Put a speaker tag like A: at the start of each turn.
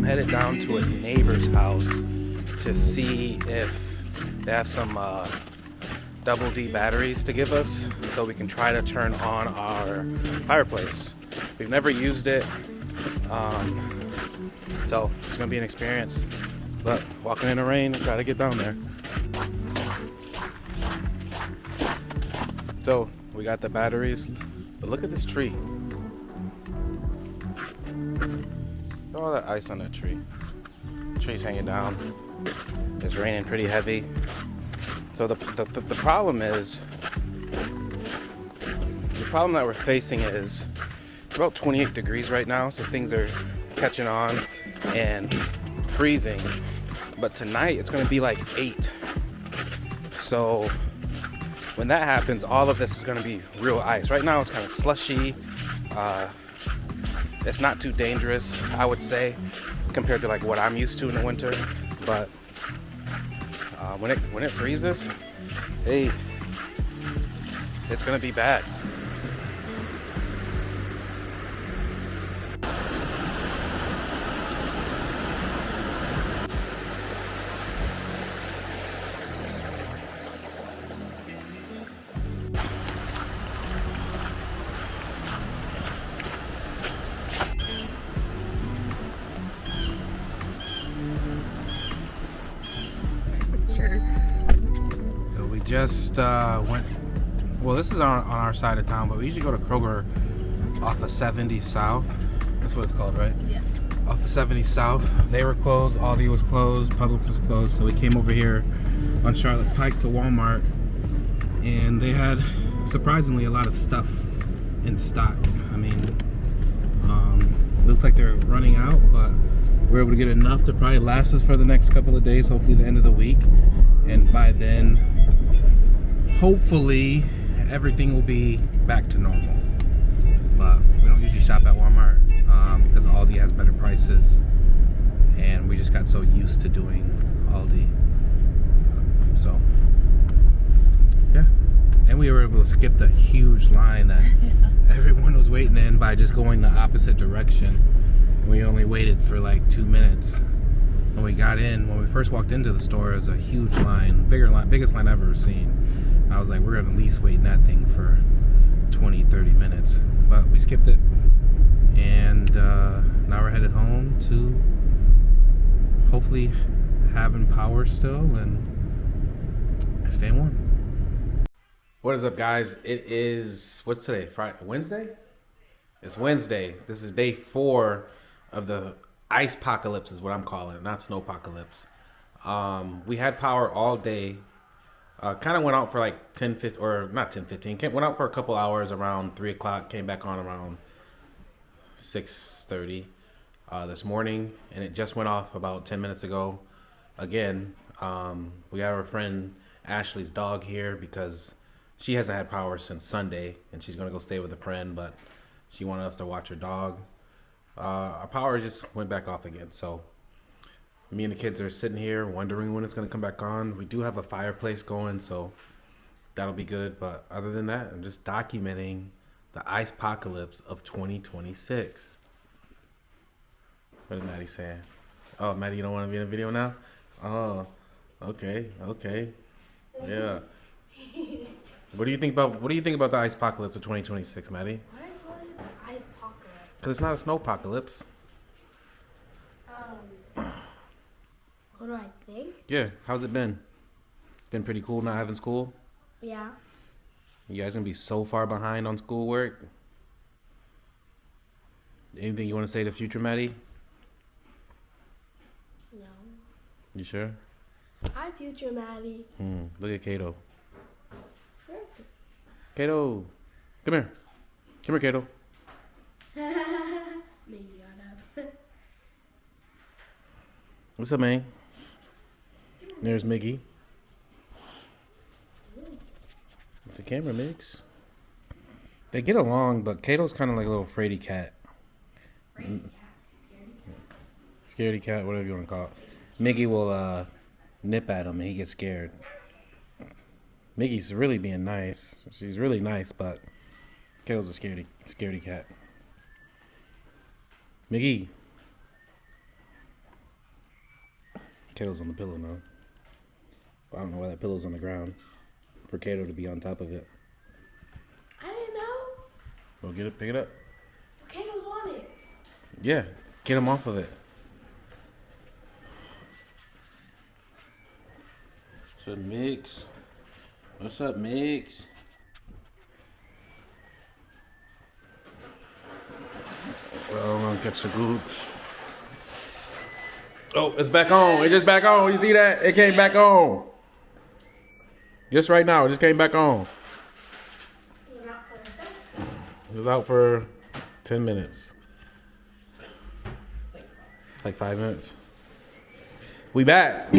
A: headed down to a neighbor's house to see if they have some double D batteries to give us so we can try to turn on our fireplace. We've never used it, so it's gonna be an experience. But walking in the rain, try to get down there. So we got the batteries, but look at this tree. Look at all that ice on that tree. The tree's hanging down. It's raining pretty heavy. So the problem is, the problem that we're facing is it's about 28 degrees right now, so things are catching on and freezing. But tonight it's gonna be like 8. So when that happens, all of this is gonna be real ice. Right now it's kind of slushy. It's not too dangerous, I would say, compared to like what I'm used to in the winter. But when it freezes, hey, it's gonna be bad. So we just went, well, this is on our side of town, but we usually go to Kroger off of 70 South. That's what it's called, right?
B: Yeah.
A: Off of 70 South. They were closed, Aldi was closed, Publix was closed, so we came over here on Charlotte Pike to Walmart, and they had surprisingly a lot of stuff in stock. I mean, looks like they're running out, but we're able to get enough to probably last us for the next couple of days, hopefully the end of the week. And by then, hopefully, everything will be back to normal. But we don't usually shop at Walmart because Aldi has better prices. And we just got so used to doing Aldi. So, yeah. And we were able to skip the huge line that everyone was waiting in by just going the opposite direction. We only waited for like 2 minutes. When we got in, when we first walked into the store, it was a huge line, biggest line I've ever seen. I was like, we're gonna at least wait in that thing for 20, 30 minutes. But we skipped it. And now we're headed home to hopefully having power still and staying warm. What is up, guys? It is, what's today? Friday? Wednesday? It's Wednesday. This is day 4 of the ice apocalypse is what I'm calling it, not snow apocalypse. We had power all day. Kind of went out for like 10, 15, or not 10, 15. Went out for a couple hours around 3 o'clock. Came back on around 6:30 this morning, and it just went off about 10 minutes ago. Again, we got our friend Ashley's dog here because she hasn't had power since Sunday, and she's gonna go stay with a friend, but she wanted us to watch her dog. Our power just went back off again, so me and the kids are sitting here wondering when it's going to come back on. We do have a fireplace going, so that'll be good, but other than that, I'm just documenting the ice apocalypse of 2026. What is Maddie saying? Oh, Maddie, you don't want to be in a video now? Oh, okay, yeah. What do you think about the ice apocalypse of 2026, Maddie? Because it's not a snow apocalypse.
B: What do I think?
A: Yeah, how's it been? Been pretty cool not having school?
B: Yeah.
A: You guys gonna be so far behind on schoolwork? Anything you want to say to future Maddie?
B: No.
A: You sure?
B: Hi, future Maddie.
A: Look at Kato. Kato, come here. Come here, Kato.
B: Maybe I have.
A: What's up, man? There's Miggy. It's a camera mix. They get along, but Kato's kind of like a little fraidy cat.
B: Fraidy cat.
A: Scaredy cat, whatever you want to call it. Miggy will nip at him and he gets scared. Miggy's really being nice. She's really nice, but Kato's a scaredy cat. Miggy. Kato's on the pillow now. I don't know why that pillow's on the ground. For Kato to be on top of it.
B: I didn't know.
A: Go get it, pick it up.
B: Kato's on it.
A: Yeah, get him off of it. What's up, Mix? What's up, Mix? Oh, I'm gonna catch the gooch. Oh, it's back on. It just back on. You see that? It came back on. Just right now, it just came back on. It was out for 10 minutes. Like 5 minutes. We back.